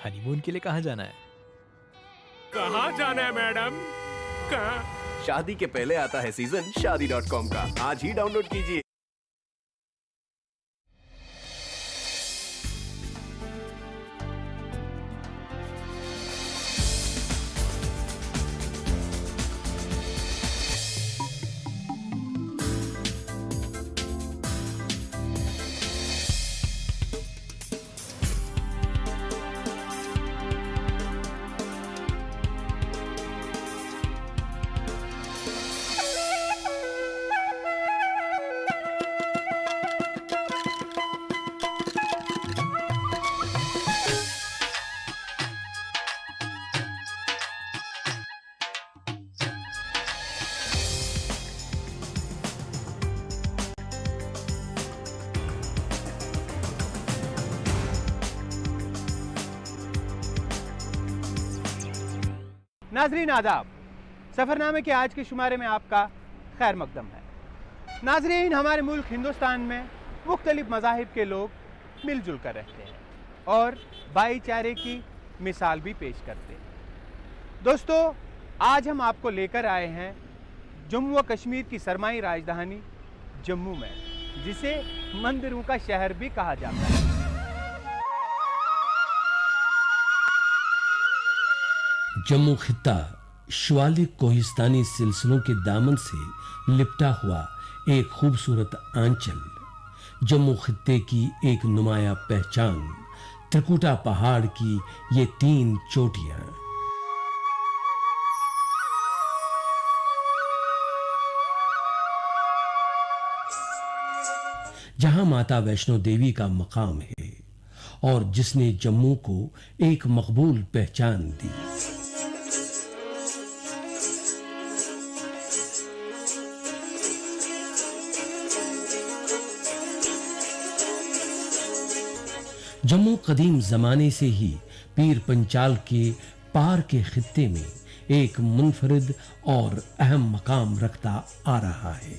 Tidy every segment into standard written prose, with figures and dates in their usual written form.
Honeymoon के लिए कहाँ जाना है? कहाँ जाना है मैडम? कहाँ? शादी के पहले आता है सीजन शादी.com का। आज ही डाउनलोड कीजिए। नाजरीन आदाब, सफ़रनामे के आज के शुमारे में आपका खैर मकदम है। नाजरीन, हमारे मुल्क हिंदुस्तान में मुख्तलिफ मज़ाहिब के लोग मिलजुल कर रहते हैं और भाईचारे की मिसाल भी पेश करते हैं। दोस्तों, आज हम आपको लेकर आए हैं जम्मू व कश्मीर की सरमाई राजधानी जम्मू में, जिसे मंदिरों का शहर भी कहा जाता है। जम्मू खित्ता शिवालिक कोहिस्तानी सिलसिलों के दामन से लिपटा हुआ एक खूबसूरत आंचल, जम्मू खित्ते की एक नुमाया पहचान, त्रिकुटा पहाड़ की ये 3 चोटियां। जहां माता वैष्णो देवी का मकाम है और जिसने जम्मू को एक मकबूल पहचान दी। जम्मू कदीम जमाने से ही पीर पंचाल के पार के खित्ते में एक मुनफरिद और अहम मकाम रखता आ रहा है।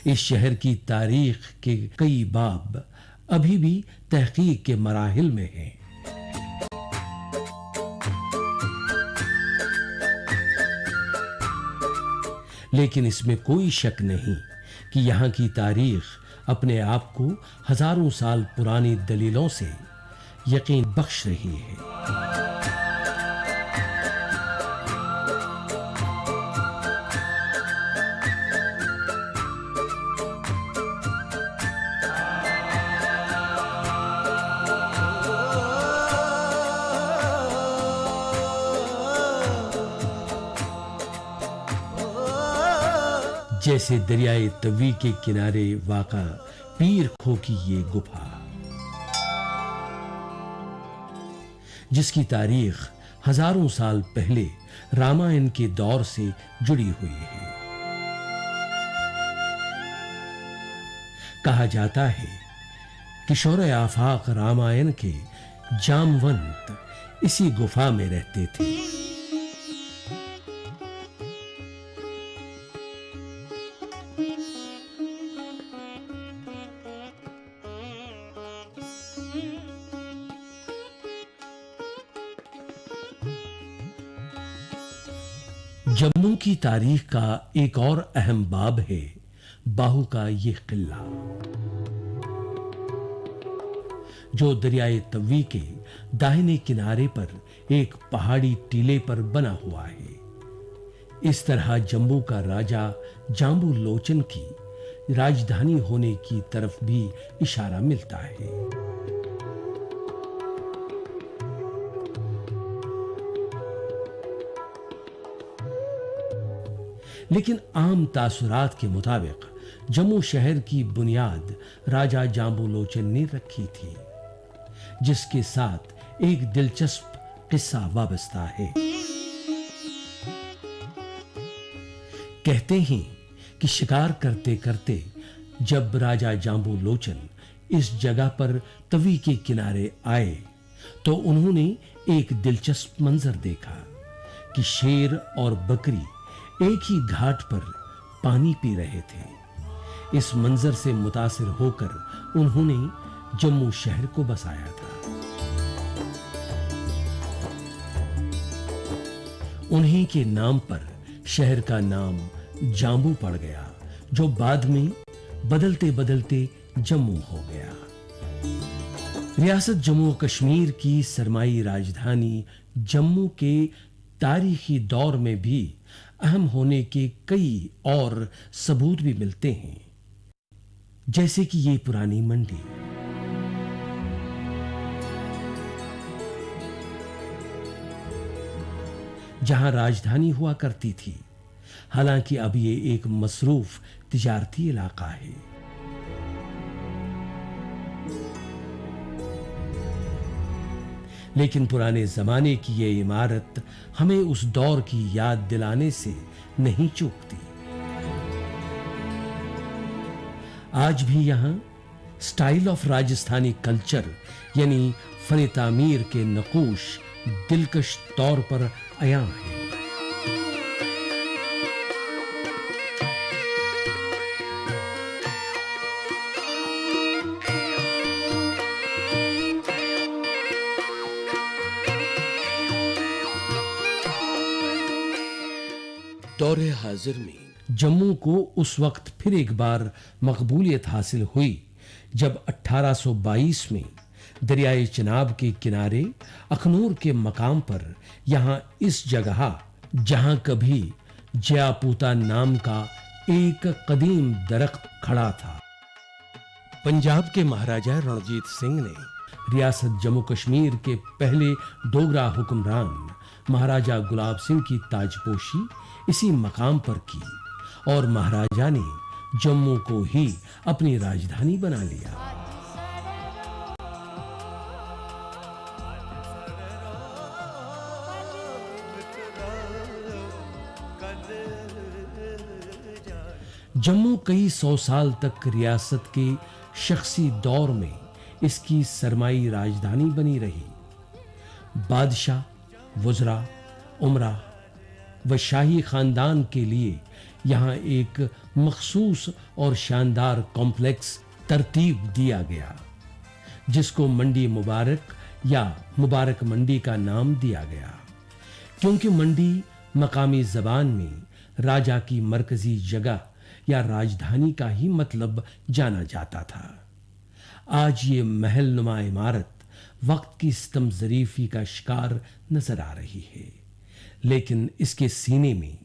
इस शहर की तारीख के कई बाब अभी भी तहकीक के मराहिल में हैं। लेकिन इसमें कोई शक नहीं कि यहाँ की तारीख अपने आप को हजारों साल पुरानी दलीलों से यकीन बख्श रही है। जैसे दरियाए तवी के किनारे वाक़ा पीर खो की ये गुफा, जिसकी तारीख हजारों साल पहले रामायण के दौर से जुड़ी हुई है। कहा जाता है कि शौर्य आफाक रामायण के जामवंत इसी गुफा में रहते थे। जम्मू की तारीख का एक और अहम बाब है बाहू का ये किला, जो दरियाए तवी के दाहिने किनारे पर एक पहाड़ी टीले पर बना हुआ है। इस तरह जम्मू का राजा जाम्बू लोचन की राजधानी होने की तरफ भी इशारा मिलता है। लेकिन आम तासुरात के मुताबिक जम्मू शहर की बुनियाद राजा जाम्बू लोचन ने रखी थी, जिसके साथ एक दिलचस्प किस्सा वाबस्ता है। कहते हैं कि शिकार करते करते जब राजा जाम्बू लोचन इस जगह पर तवी के किनारे आए तो उन्होंने एक दिलचस्प मंजर देखा कि शेर और बकरी एक ही घाट पर पानी पी रहे थे। इस मंजर से मुतासिर होकर उन्होंने जम्मू शहर को बसाया था। उन्हीं के नाम पर शहर का नाम जाम्बू पड़ गया, जो बाद में बदलते बदलते जम्मू हो गया। रियासत जम्मू कश्मीर की सरमाई राजधानी जम्मू के तारीखी दौर में भी अहम होने के कई और सबूत भी मिलते हैं, जैसे कि ये पुरानी मंडी। जहां राजधानी हुआ करती थी, हालांकि अब ये एक मसरूफ तिजारती इलाका है। लेकिन पुराने जमाने की ये इमारत हमें उस दौर की याद दिलाने से नहीं चूकती। आज भी यहां स्टाइल ऑफ राजस्थानी कल्चर यानी फन तामीर के नकूश दिलकश तौर पर अयां है। दौरे हाजिर में जम्मू को उस वक्त फिर एक बार मकबूलियत हासिल हुई जब 1822 में दरियाए चिनाब के किनारे अखनूर के मकाम पर यहां इस जगह जहां कभी जयापूता नाम का एक कदीम दरख्त खड़ा था, पंजाब के महाराजा रणजीत सिंह ने रियासत जम्मू कश्मीर के पहले डोगरा हुक्मरान महाराजा गुलाब सिंह की ताजपोशी इसी मकाम पर की और महाराजा ने जम्मू को ही अपनी राजधानी बना लिया। जम्मू कई 100 साल तक रियासत के शख्सी दौर में इसकी सरमाई राजधानी बनी रही। बादशाह, वज़रा, उमरा व शाही खानदान के लिए यहां एक मखसूस और शानदार कॉम्प्लेक्स तरतीब दिया गया, जिसको मंडी मुबारक या मुबारक मंडी का नाम दिया गया, क्योंकि मंडी मकामी जबान में राजा की मरकजी जगह या राजधानी का ही मतलब जाना जाता था। आज ये महल नुमा इमारत वक्त की सितम ज़रीफी का शिकार नजर आ रही है, लेकिन इसके सीने में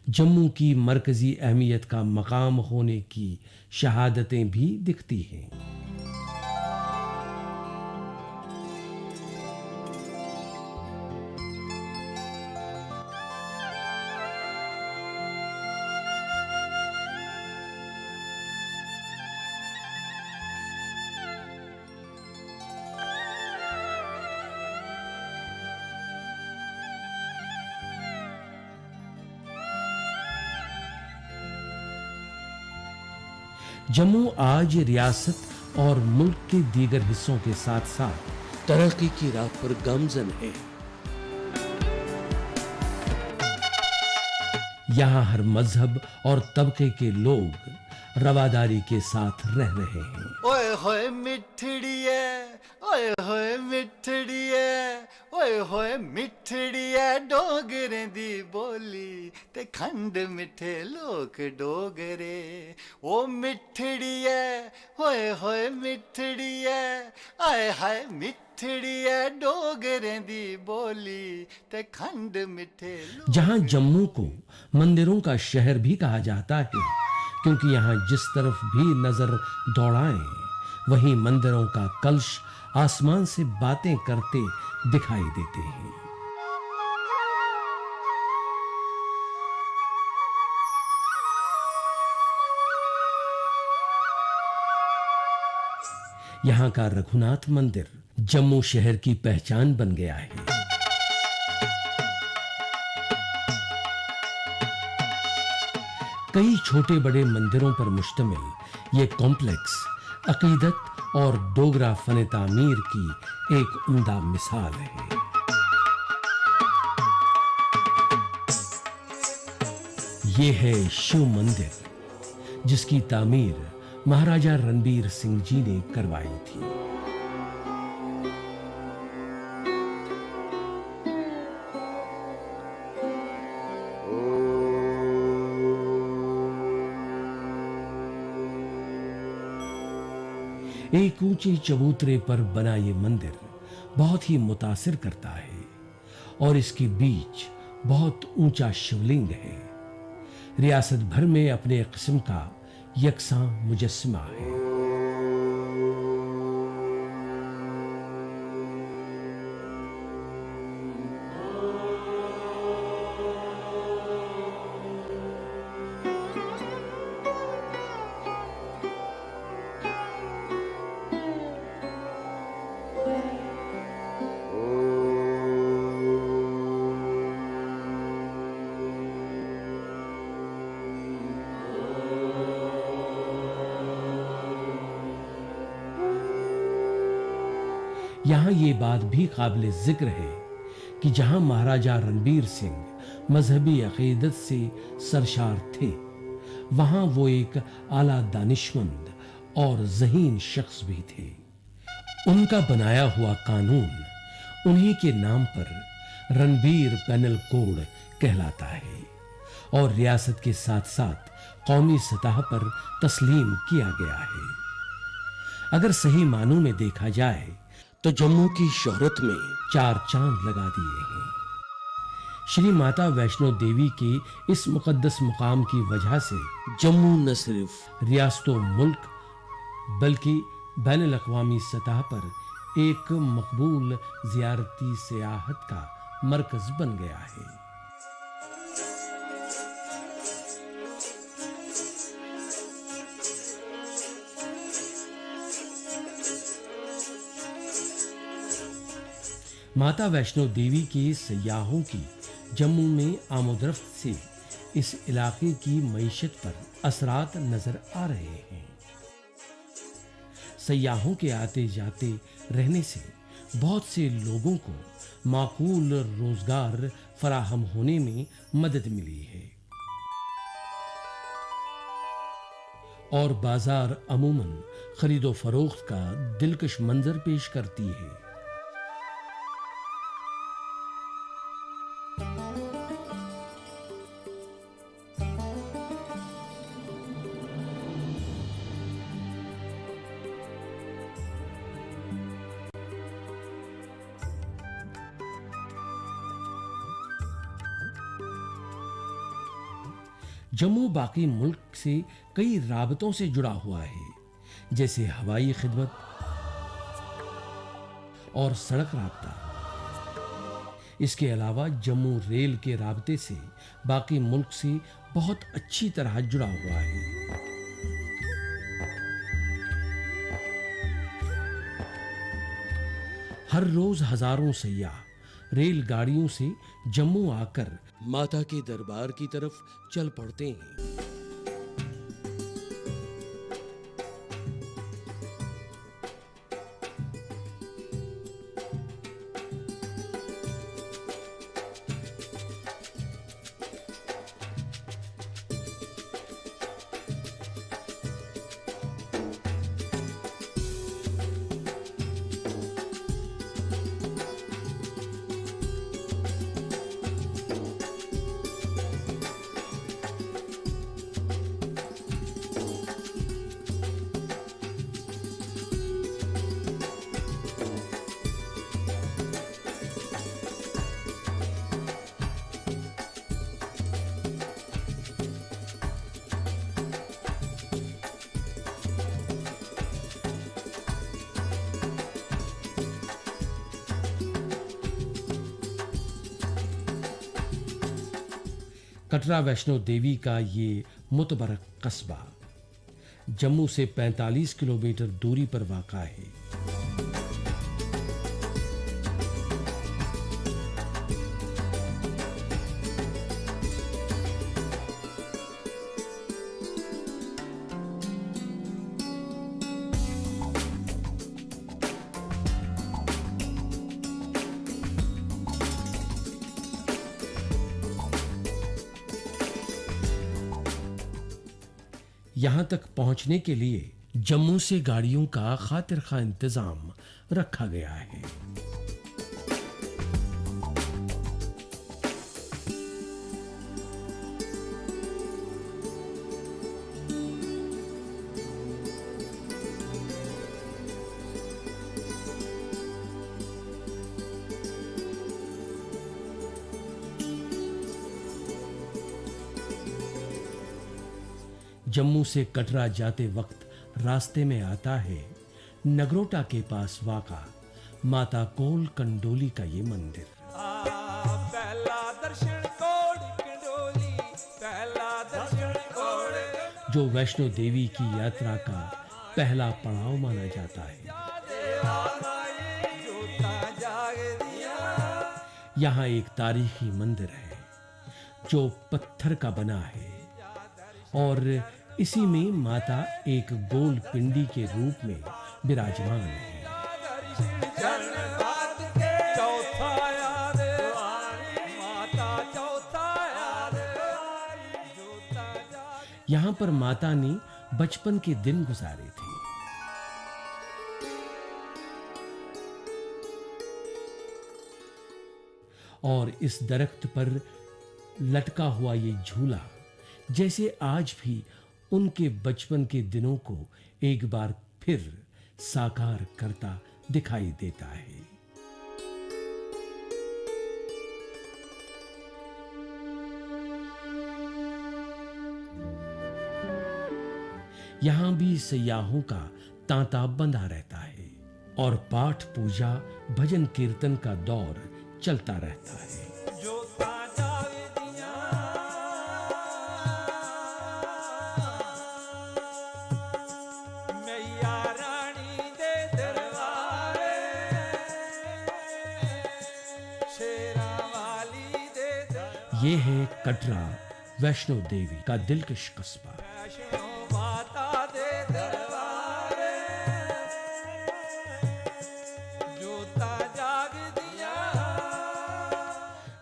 जम्मू की मरकजी अहमियत का मकाम होने की शहादतें भी दिखती हैं। जम्मू आज रियासत और मुल्क के दीगर हिस्सों के साथ साथ तरक्की की राह पर गामजन है। यहाँ हर मजहब और तबके के लोग रवादारी के साथ रह रहे हैं। ओए होए मिठड़िए, ओए होए मिठड़िए, ओए होए मिठड़िए, डोगरे दी बोली ते खंड मिठे लोक डोगरे। ओ मिठड़िए, ओए होए मिठड़िए, आए हाय मिठड़िए, डोगरे दी बोली ते खंड मिठे लोक। जहां जम्मू को मंदिरों का शहर भी कहा जाता है, क्योंकि यहाँ जिस तरफ भी नजर दौड़ाएं वहीं मंदिरों का कलश आसमान से बातें करते दिखाई देते हैं। यहाँ का रघुनाथ मंदिर जम्मू शहर की पहचान बन गया है। कई छोटे बड़े मंदिरों पर मुश्तमिल ये कॉम्प्लेक्स अकीदत और डोगरा फन तामीर की एक उम्दा मिसाल है। ये है शिव मंदिर, जिसकी तामीर महाराजा रणबीर सिंह जी ने करवाई थी। एक ऊंचे चबूतरे पर बना ये मंदिर बहुत ही मुतासिर करता है और इसके बीच बहुत ऊंचा शिवलिंग है। रियासत भर में अपने किस्म का यकसां मुजस्समा है। यहां ये बात भी काबिल जिक्र है कि जहां महाराजा रणबीर सिंह मजहबी अकीदत से सरशार थे, वहां वो एक आला दानिशमंद और ज़हीन शख्स भी थे। उनका बनाया हुआ कानून उन्हीं के नाम पर रणबीर पैनल कोड कहलाता है और रियासत के साथ साथ कौमी सतह पर तस्लीम किया गया है। अगर सही मानों में देखा जाए तो जम्मू की शोहरत में 4 चांद लगा दिए हैं। श्री माता वैष्णो देवी के इस मुकद्दस मुकाम की वजह से जम्मू न सिर्फ रियासतों मुल्क बल्कि बैनुल अक़वामी सतह पर एक मकबूल ज़ियारती सियाहत का मरकज बन गया है। माता वैष्णो देवी के सयाहों की जम्मू में आमोदरफ्त से इस इलाके की मईशत पर असरात नजर आ रहे हैं। सयाहों के आते जाते रहने से बहुत से लोगों को माकूल रोजगार फराहम होने में मदद मिली है और बाजार अमूमन खरीदो फरोख्त का दिलकश मंजर पेश करती है। जम्मू बाकी मुल्क से कई राबतों से जुड़ा हुआ है, जैसे हवाई खिदमत और सड़क राबता। इसके अलावा जम्मू रेल के राबते से बाकी मुल्क से बहुत अच्छी तरह जुड़ा हुआ है। हर रोज हजारों सयाह रेलगाड़ियों से जम्मू आकर माता के दरबार की तरफ चल पड़ते हैं। कटरा वैष्णो देवी का ये मुतबरक कस्बा जम्मू से 45 किलोमीटर दूरी पर वाक़ा है। यहां तक पहुंचने के लिए जम्मू से गाड़ियों का खातिर खा इंतजाम रखा गया है। जम्मू से कटरा जाते वक्त रास्ते में आता है नगरोटा के पास वाका माता कोल कंडोली का ये मंदिर। पहला दर्शन कोड कंडोली, पहला दर्शन कोड, जो वैष्णो देवी की यात्रा का पहला पड़ाव माना जाता है। यहाँ एक तारीखी मंदिर है जो पत्थर का बना है और इसी में माता एक गोल पिंडी के रूप में विराजमान है। यहाँ पर माता ने बचपन के दिन गुजारे थे। और इस दरख्त पर लटका हुआ ये झूला जैसे आज भी उनके बचपन के दिनों को एक बार फिर साकार करता दिखाई देता है। यहां भी सयाहों का तांता बंधा रहता है और पाठ पूजा भजन कीर्तन का दौर चलता रहता है। ये है कटरा वैष्णो देवी का दिलकश कस्बा।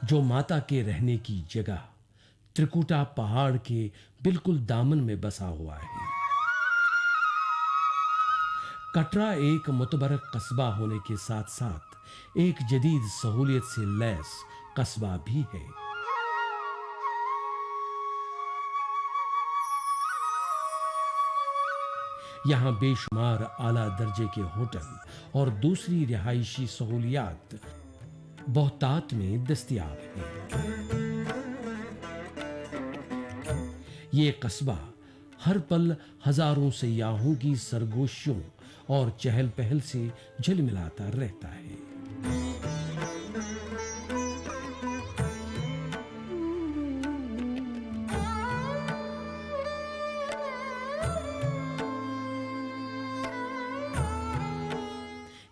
जो माता के रहने की जगह त्रिकुटा पहाड़ के बिल्कुल दामन में बसा हुआ है। कटरा एक मुतबरक कस्बा होने के साथ साथ एक जदीद सहूलियत से लैस कस्बा भी है। यहाँ बेशुमार आला दर्जे के होटल और दूसरी रिहायशी सहूलियात बहुतात में दस्तयाब हैं। ये कस्बा हर पल हजारों सयाहों की सरगोशियों और चहल पहल से झिलमिलाता रहता है।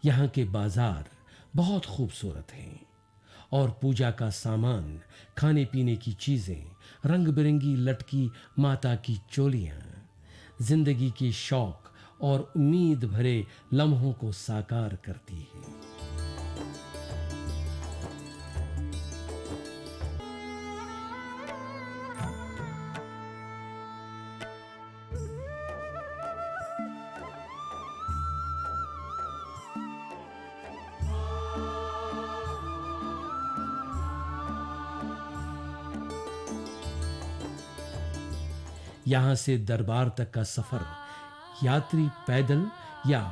यहाँ के बाजार बहुत खूबसूरत हैं और पूजा का सामान, खाने पीने की चीजें, रंग बिरंगी लटकी माता की चोलियां, जिंदगी के शौक और उम्मीद भरे लम्हों को साकार करती है। यहां से दरबार तक का सफर यात्री पैदल या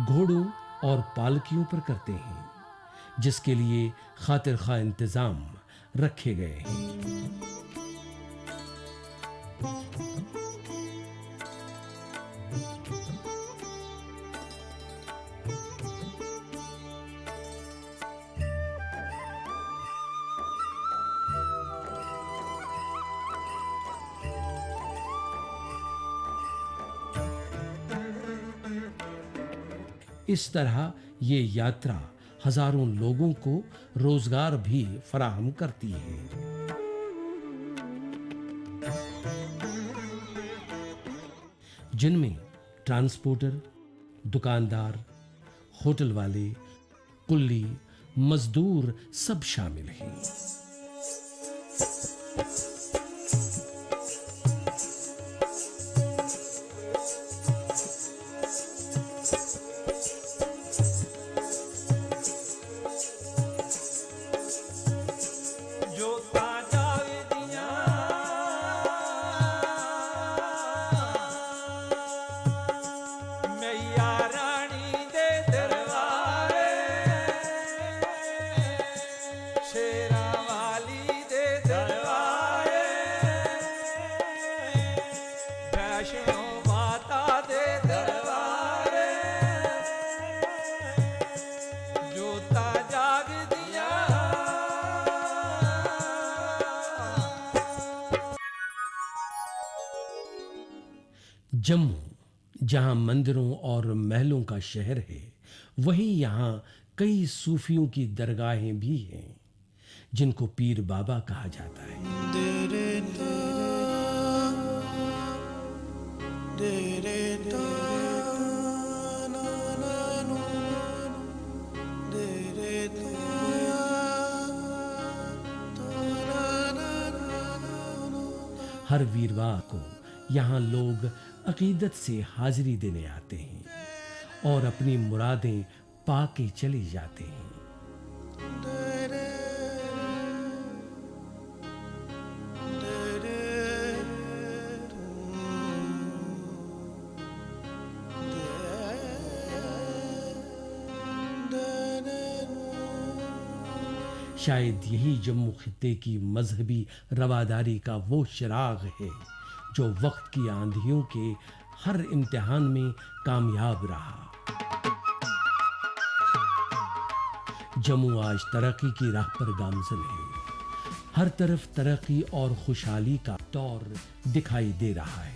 घोड़ों और पालकियों पर करते हैं, जिसके लिए खातिर खा इंतजाम रखे गए हैं। इस तरह ये यात्रा हजारों लोगों को रोजगार भी फराहम करती है। जिनमें ट्रांसपोर्टर, दुकानदार, होटल वाले, कुल्ली, मजदूर सब शामिल हैं। जम्मू जहां मंदिरों और महलों का शहर है, वहीं यहां कई सूफियों की दरगाहें भी हैं जिनको पीर बाबा कहा जाता है। हर वीरवार को यहाँ लोग अकीदत से हाजिरी देने आते हैं और अपनी मुरादें पा के चले जाते हैं। शायद यही जम्मू खित्ते की मजहबी रवादारी का वो चिराग है जो वक्त की आंधियों के हर इम्तिहान में कामयाब रहा। जम्मू आज तरक्की की राह पर गामजन है। हर तरफ तरक्की और खुशहाली का दौर दिखाई दे रहा है।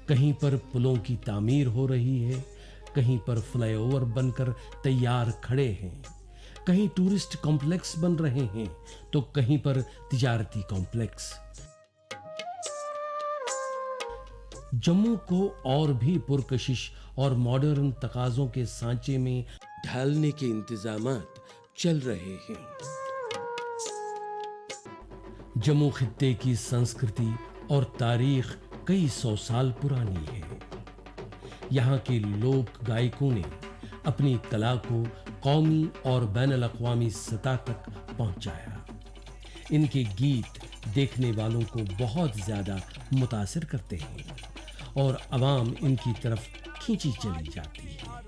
कहीं पर पुलों की तामीर हो रही है, कहीं पर फ्लाईओवर बनकर तैयार खड़े हैं, कहीं टूरिस्ट कॉम्प्लेक्स बन रहे हैं तो कहीं पर तिजारती कॉम्प्लेक्स। जम्मू को और भी पुरकशिश और मॉडर्न तकाजों के सांचे में ढालने के इंतजामात चल रहे हैं। जम्मू खित्ते की संस्कृति और तारीख कई 100 साल पुरानी है। यहाँ के लोक गायकों ने अपनी कला को कौमी और बैनुल अक़वामी सतह तक पहुँचाया। इनके गीत देखने वालों को बहुत ज़्यादा मुतासिर करते हैं और आवाम इनकी तरफ खींची चली जाती है।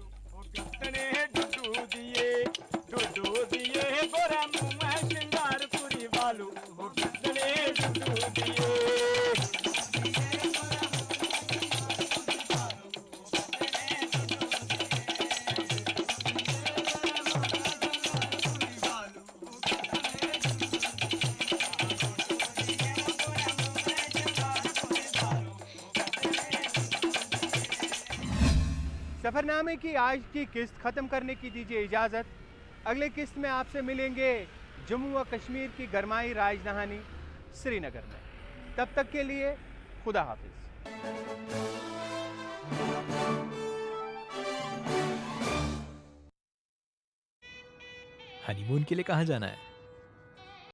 सफरनामे की आज की किस्त खत्म करने की दीजिए इजाजत। अगले किस्त में आपसे मिलेंगे जम्मू व कश्मीर की गरमाई राजधानी श्रीनगर में। तब तक के लिए खुदा हाफिज। हनीमून के लिए कहाँ जाना है?